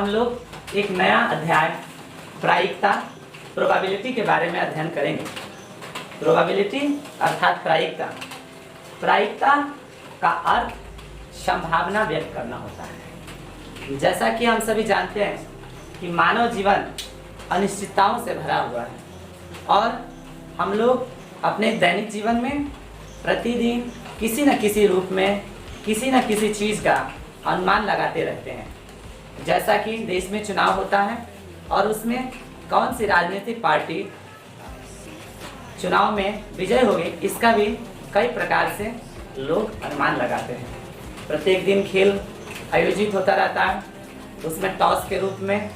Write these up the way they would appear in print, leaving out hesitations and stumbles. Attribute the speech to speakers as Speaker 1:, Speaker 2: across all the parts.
Speaker 1: हम लोग एक नया अध्याय प्रायिकता प्रोबेबिलिटी के बारे में अध्ययन करेंगे। प्रोबेबिलिटी अर्थात प्रायिकता। प्रायिकता का अर्थ संभावना व्यक्त करना होता है। जैसा कि हम सभी जानते हैं कि मानव जीवन अनिश्चितताओं से भरा हुआ है और हम लोग अपने दैनिक जीवन में प्रतिदिन किसी न किसी रूप में किसी न किसी चीज़ का अनुमान लगाते रहते हैं। जैसा कि देश में चुनाव होता है और उसमें कौन सी राजनीतिक पार्टी चुनाव में विजय होगी, इसका भी कई प्रकार से लोग अनुमान लगाते हैं। प्रत्येक दिन खेल आयोजित होता रहता है, उसमें टॉस के रूप में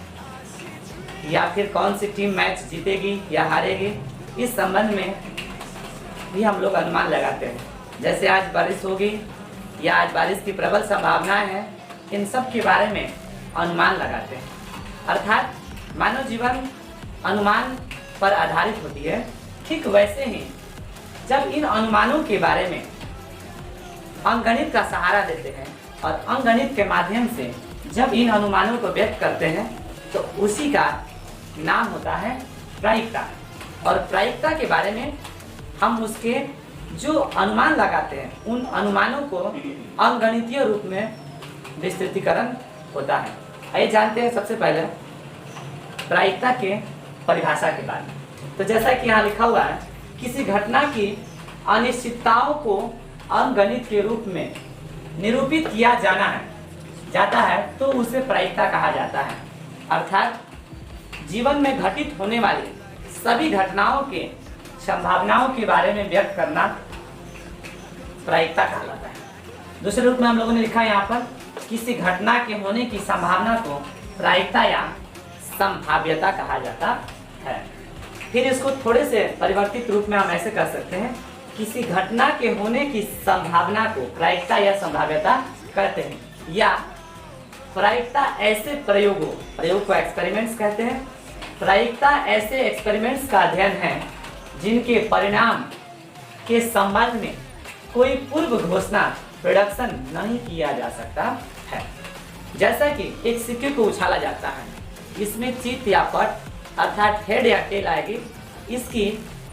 Speaker 1: या फिर कौन सी टीम मैच जीतेगी या हारेगी, इस संबंध में भी हम लोग अनुमान लगाते हैं। जैसे आज बारिश होगी या आज बारिश की प्रबल संभावनाएं हैं, इन सब के बारे में अनुमान लगाते हैं। अर्थात मानव जीवन अनुमान पर आधारित होती है। ठीक वैसे ही जब इन अनुमानों के बारे में अंकगणित का सहारा लेते हैं और अंकगणित के माध्यम से जब इन अनुमानों को व्यक्त करते हैं तो उसी का नाम होता है प्रायिकता। और प्रायिकता के बारे में हम उसके जो अनुमान लगाते हैं उन अनुमानों को अंकगणितीय रूप में विस्तृतीकरण होता है। आइए जानते हैं सबसे पहले प्रायिकता के परिभाषा के बारे में। तो जैसा कि यहाँ लिखा हुआ है, किसी घटना की अनिश्चितताओं को अंकगणित के रूप में निरूपित किया जाता है तो उसे प्रायिकता कहा जाता है। अर्थात जीवन में घटित होने वाली सभी घटनाओं के संभावनाओं के बारे में व्यक्त करना प्रायिकता कहलाता है। दूसरे रूप में हम लोगों ने लिखा है यहाँ पर, किसी घटना के होने की संभावना को प्रायिकता या संभाव्यता कहा जाता है। फिर इसको थोड़े से परिवर्तित रूप में हम ऐसे कर सकते हैं, किसी घटना के होने की संभावना को प्रायिकता या संभाव्यता कहते हैं। या प्रायिकता ऐसे प्रयोग को एक्सपेरिमेंट्स कहते हैं। प्रायिकता ऐसे एक्सपेरिमेंट्स का अध्ययन है जिनके परिणाम के संबंध में कोई पूर्व घोषणा प्रोडक्शन नहीं किया जा सकता है। जैसा कि एक सिक्के को उछाला जाता है, इसमें चित या पट अर्थात हेड या टेल आएगी, इसकी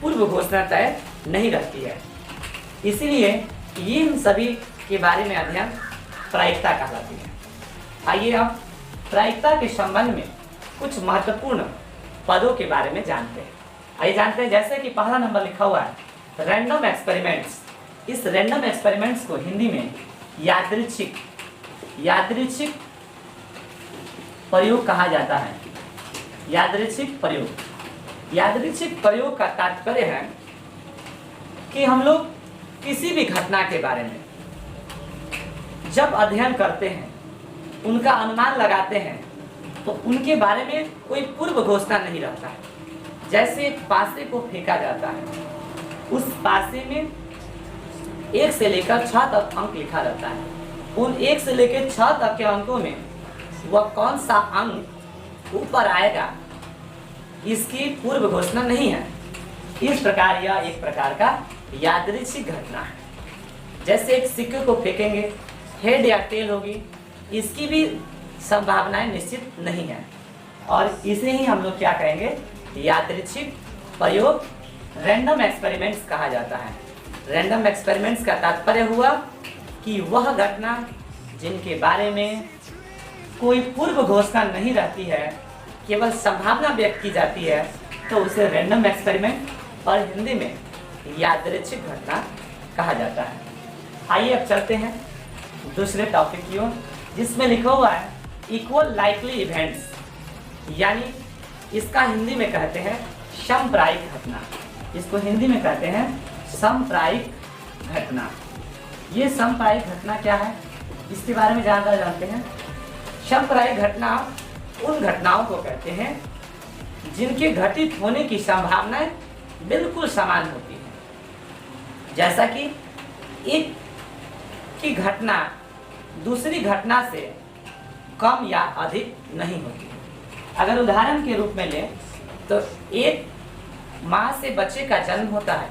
Speaker 1: पूर्व घोषणा तय नहीं रहती है। इसीलिए इन सभी के बारे में अध्ययन प्रायिकता कहलाती है। आइए अब प्रायिकता के संबंध में कुछ महत्वपूर्ण पदों के बारे में जानते हैं। आइए जानते हैं, जैसे कि पहला नंबर लिखा हुआ है रैंडम एक्सपेरिमेंट्स। इस रैंडम एक्सपेरिमेंट्स को हिंदी में यादृच्छिक प्रयोग कहा जाता है। यादृच्छिक प्रयोग का तात्पर्य है कि हम लोग किसी भी घटना के बारे में जब अध्ययन करते हैं, उनका अनुमान लगाते हैं, तो उनके बारे में कोई पूर्व घोषणा नहीं रहता है। जैसे एक पासे को फेंका जाता है, उस पासे में 1 से लेकर 6 तक अंक लिखा रहता है। उन 1 से लेकर 6 तक के अंकों में वह कौन सा अंक ऊपर आएगा, इसकी पूर्व घोषणा नहीं है। इस प्रकार यह एक प्रकार का यादृच्छिक घटना है। जैसे एक सिक्के को फेंकेंगे, हेड या टेल होगी, इसकी भी संभावनाएं निश्चित नहीं है और इसे ही हम लोग क्या कहेंगे, यादृच्छिक प्रयोग रैंडम एक्सपेरिमेंट्स कहा जाता है। रैंडम एक्सपेरिमेंट्स का तात्पर्य हुआ कि वह घटना जिनके बारे में कोई पूर्व घोषणा नहीं रहती है, केवल संभावना व्यक्त की जाती है, तो उसे रैंडम एक्सपेरिमेंट और हिंदी में यादृच्छिक घटना कहा जाता है। आइए अब चलते हैं दूसरे टॉपिक की ओर, जिसमें लिखा हुआ है इक्वल लाइकली इवेंट्स, यानी इसका हिंदी में कहते हैं समप्रायिक घटना। इसको हिंदी में कहते हैं समप्रायिक घटना। ये समप्रायिक घटना क्या है, इसके बारे में जानना जानते हैं। समप्रायिक घटना उन घटनाओं को कहते हैं जिनके घटित होने की संभावनाएं बिल्कुल समान होती है। जैसा कि एक की घटना दूसरी घटना से कम या अधिक नहीं होती। अगर उदाहरण के रूप में लें तो एक माँ से बच्चे का जन्म होता है,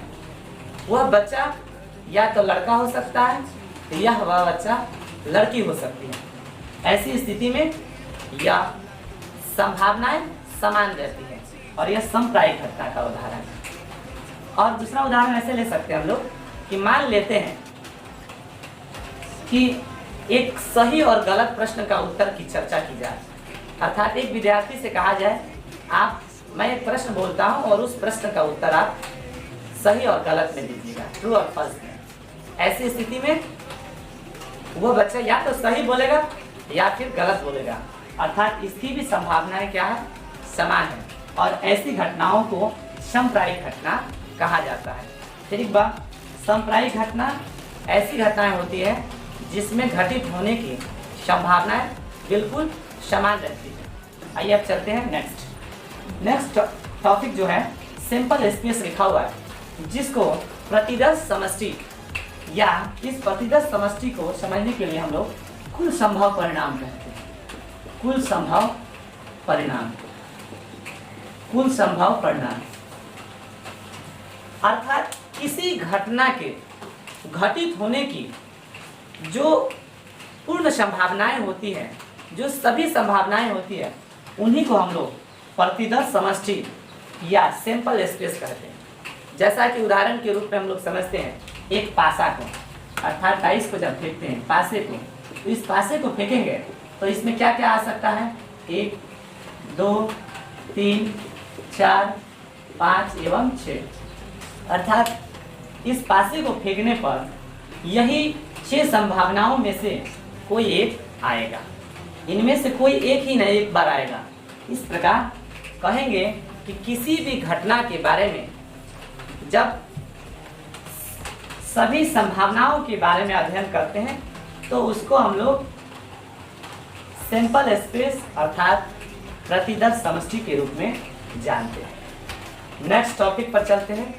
Speaker 1: वह बच्चा या तो लड़का हो सकता है या वह बच्चा लड़की हो सकती है। ऐसी स्थिति में या संभावनाएं समान रहती हैं और यह समप्रायिक घटना का उदाहरण है। और दूसरा उदाहरण ऐसे ले सकते हैं हम लोग कि मान लेते हैं कि एक सही और गलत प्रश्न का उत्तर की चर्चा की जाए। अर्थात एक विद्यार्थी से कहा जाए मैं एक प्रश्न बोलता हूं और उस प्रश्न का उत्तर आप सही और गलत में दीजिएगा, ट्रू और फॉल्स में। ऐसी स्थिति में वो बच्चा या तो सही बोलेगा या फिर गलत बोलेगा। अर्थात इसकी भी संभावनाएं क्या है, समान है। और ऐसी घटनाओं को समप्रायिक घटना कहा जाता है। फिर एक बार, समप्रायिक घटना ऐसी घटनाएं होती है जिसमें घटित होने की संभावनाएं बिल्कुल समान रहती है। आइए अब चलते हैं नेक्स्ट टॉपिक जो है सिंपल स्पेस लिखा हुआ है, जिसको प्रतिदर्श समष्टि या इस प्रतिदर्श समष्टि को समझने के लिए हम लोग कुल संभव परिणाम कहते हैं। कुल संभव परिणाम अर्थात किसी घटना के घटित होने की जो पूर्ण संभावनाएं होती हैं, जो सभी संभावनाएं होती है, उन्हीं को हम लोग प्रतिदर्श समष्टि या सैंपल स्पेस कहते हैं। जैसा कि उदाहरण के रूप में हम लोग समझते हैं एक पासा को, अर्थात डाइस को जब फेंकते हैं पासे को, तो इस पासे को फेंकेंगे तो इसमें क्या क्या आ सकता है, 1 2 3 4 5 एवं 6। अर्थात इस पासे को फेंकने पर यही 6 संभावनाओं में से कोई एक आएगा। इनमें से कोई एक ही नहीं एक बार आएगा। इस प्रकार कहेंगे कि किसी भी घटना के बारे में जब सभी संभावनाओं के बारे में अध्ययन करते हैं तो उसको हम लोग सैंपल स्पेस अर्थात प्रतिदर्श समष्टि के रूप में जानते हैं। नेक्स्ट टॉपिक पर चलते हैं,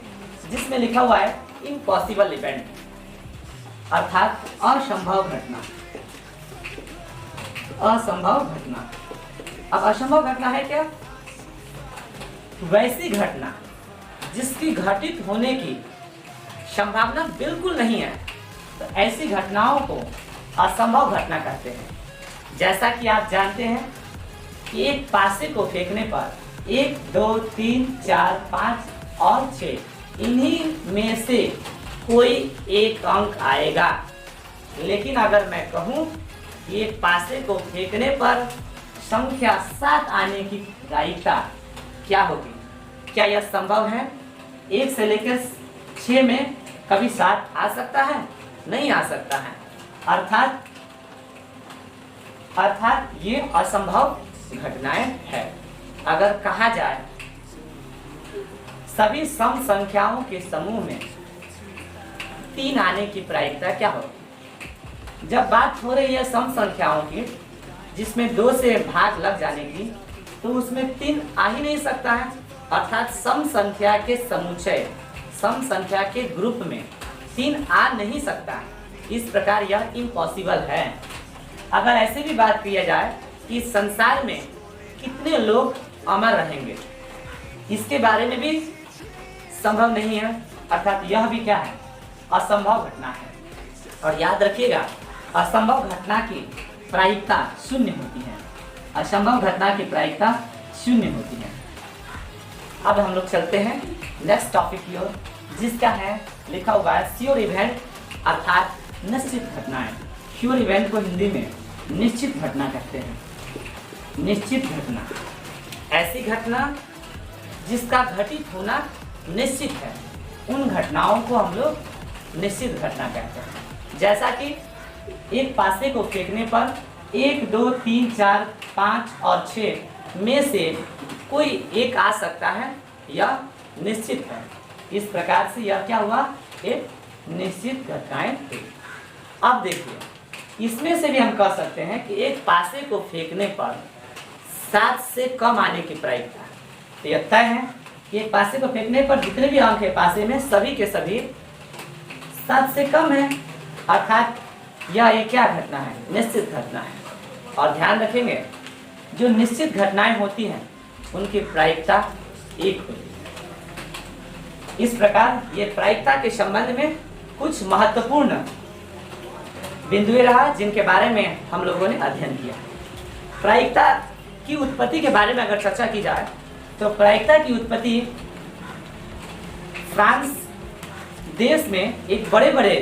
Speaker 1: जिसमें लिखा हुआ है इम्पॉसिबल इवेंट अर्थात असंभव घटना। अब असंभव घटना है क्या, वैसी घटना जिसकी घटित होने की संभावना बिल्कुल नहीं है, तो ऐसी घटनाओं को असंभव घटना कहते हैं। जैसा कि आप जानते हैं कि एक पासे को फेंकने पर 1 2 3 4 5 और 6 इन्हीं में से कोई एक अंक आएगा। लेकिन अगर मैं कहूं कि एक पासे को फेंकने पर संख्या 7 आने की प्रायिकता क्या होगी, क्या यह संभव है? 1 से लेकर 6 में कभी 7 आ सकता है? नहीं आ सकता है। अर्थात ये असंभव घटनाएं है। अगर कहा जाए सभी सम संख्याओं के समूह में 3 आने की प्रायिकता क्या होगी? जब बात हो रही है सम संख्याओं की जिसमें 2 से भाग लग जाने की, तो उसमें 3 आ ही नहीं सकता है। अर्थात सम संख्या के समुच्चय, सम संख्या के ग्रुप में 3 आ नहीं सकता। इस प्रकार यह इम्पॉसिबल है। अगर ऐसे भी बात किया जाए कि संसार में कितने लोग अमर रहेंगे, इसके बारे में भी संभव नहीं है। अर्थात यह भी क्या है, असंभव घटना है। और याद रखिएगा, असंभव घटना की प्रायिकता 0 होती है। असंभव घटना की प्रायिकता 0 होती है। अब हम लोग चलते हैं नेक्स्ट टॉपिक की ओर, जिसका है लिखा हुआ है श्योर इवेंट अर्थात निश्चित घटनाएं। श्योर इवेंट को हिंदी में निश्चित घटना कहते हैं। निश्चित घटना ऐसी घटना जिसका घटित होना निश्चित है, उन घटनाओं को हम लोग निश्चित घटना कहते हैं। जैसा कि एक पासे को फेंकने पर 1 2 3 4 5 और 6 में से कोई एक आ सकता है, यह निश्चित है। इस प्रकार से यह क्या हुआ, एक निश्चित घटनाएं थी। अब देखिए, इसमें से भी हम कह सकते हैं कि एक पासे को फेंकने पर 7 से कम आने की प्रायिकता, तो यह तय है कि एक पासे को फेंकने पर जितने भी अंक है पासे में सभी के सभी 7 से कम है। अर्थात यह एक क्या घटना है, निश्चित घटना है। और ध्यान रखेंगे, जो निश्चित घटनाएं होती हैं उनकी प्रायिकता 1 होती है। इस प्रकार ये प्रायिकता के संबंध में कुछ महत्वपूर्ण बिंदुएं रहा जिनके बारे में हम लोगों ने अध्ययन किया। प्रायिकता की उत्पत्ति के बारे में अगर चर्चा की जाए तो प्रायिकता की उत्पत्ति फ्रांस देश में एक बड़े बड़े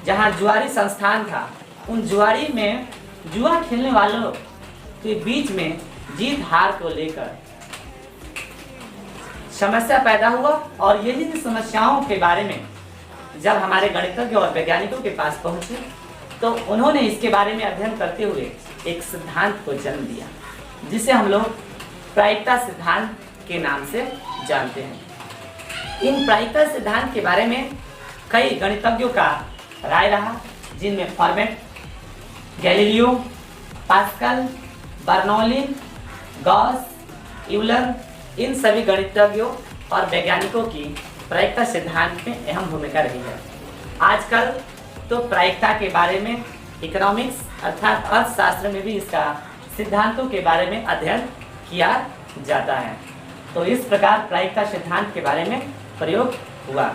Speaker 1: जहाँ जुआरी संस्थान था, उन जुआरी में जुआ खेलने वालों के बीच में जीत हार को लेकर समस्या पैदा हुआ। और यही समस्याओं के बारे में जब हमारे गणितज्ञ और वैज्ञानिकों के पास पहुंचे तो उन्होंने इसके बारे में अध्ययन करते हुए एक सिद्धांत को जन्म दिया, जिसे हम लोग प्रायिकता सिद्धांत के नाम से जानते हैं। इन प्रायिकता सिद्धांत के बारे में कई गणितज्ञों का राय रहा, जिनमें Fermat, Galileo, Pascal, Bernoulli, Gauss, Euler, इन सभी गणितज्ञों और वैज्ञानिकों की प्रायिकता सिद्धांत में अहम भूमिका रही है। आजकल तो प्रायिकता के बारे में इकोनॉमिक्स अर्थात अर्थशास्त्र में भी इसका सिद्धांतों के बारे में अध्ययन किया जाता है। तो इस प्रकार प्रायिकता सिद्धांत के बारे में प्रयोग हुआ।